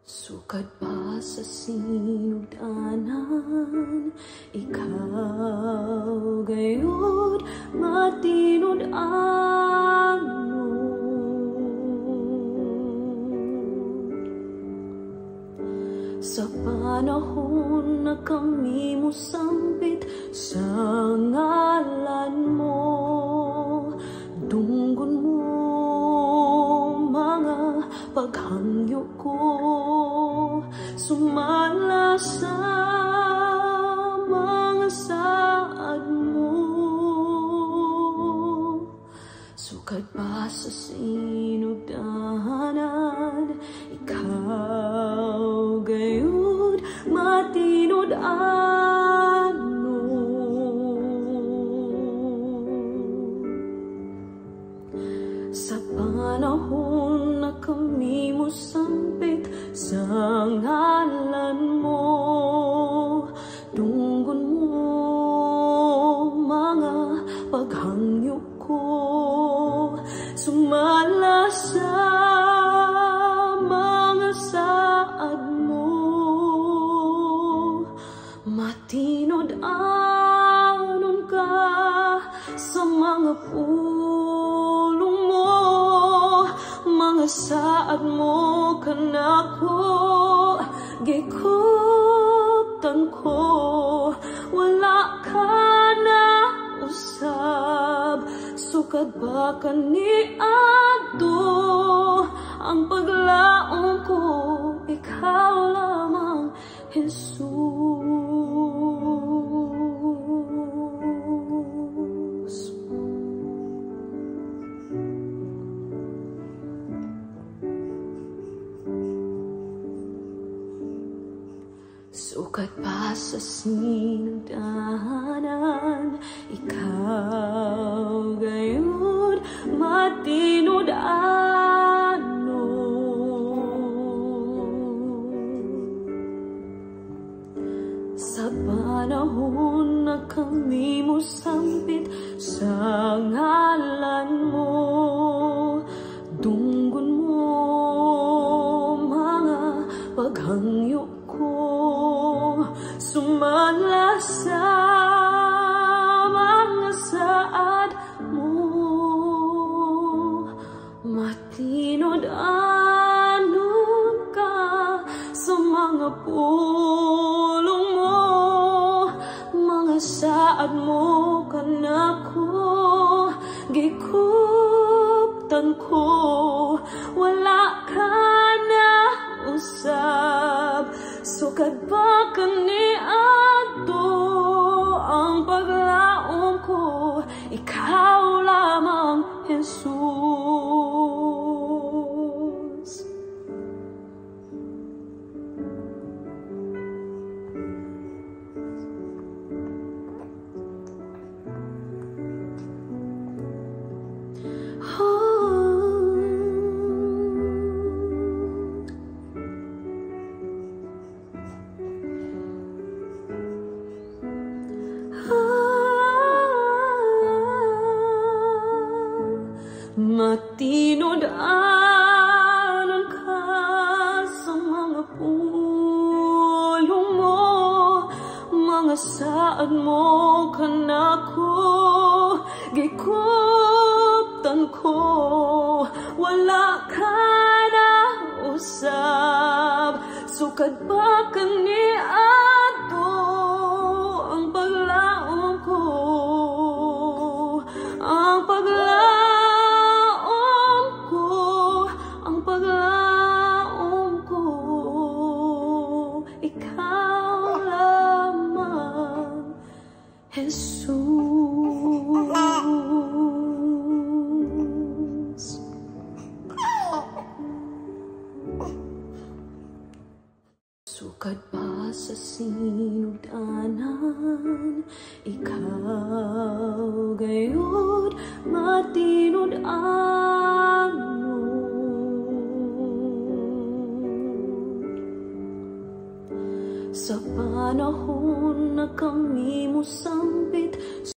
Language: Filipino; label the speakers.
Speaker 1: Sukat pa sa sinugdanan, ikaw gayon matinod ano. Sa panahon na kami mo sambit sa ngalan mo, dunggon mo mga paghangyo ko, sumala sa mga saad mo. Sukat pa sa sinugdanan, ikaw gayon matinod ano. Sa panahon na kami mo sambit sa ngalan mo, dunggon mo mga paghangyo ko, sumala sa mga saad mo. Matinod anon ka sa mga pulong mo, mga saad mo kanako gikuptan ko. Wala ka na usab, sukad ba kaniadto ang paglaong ko, ikaw lamang Jesus. Sukat pa sa sinugdanan, ikaw gayon matinod ano. Sa panahon na kami mo sambit sa ngalan mo, dunggon mo mga paghangyo ko, sumala sa mga saad mo. Matinod anon ka sa mga pulong mo, mga saad mo kanako gikuptan ko. Wala ka na usab, sukad ba kaniadto ang paglaom ko, ikaw lamang Jesus. Matinod anon ka sa mga pulong mo, mga saad mo kanako gikuptan ko. Wala ka na usab, sukad ba kaniadto ang paglaom ko, ang paglaom Jesus. Sukat pa sa sinugdanan, ikaw gayon matinod ano. sa panahon na kami mo sambi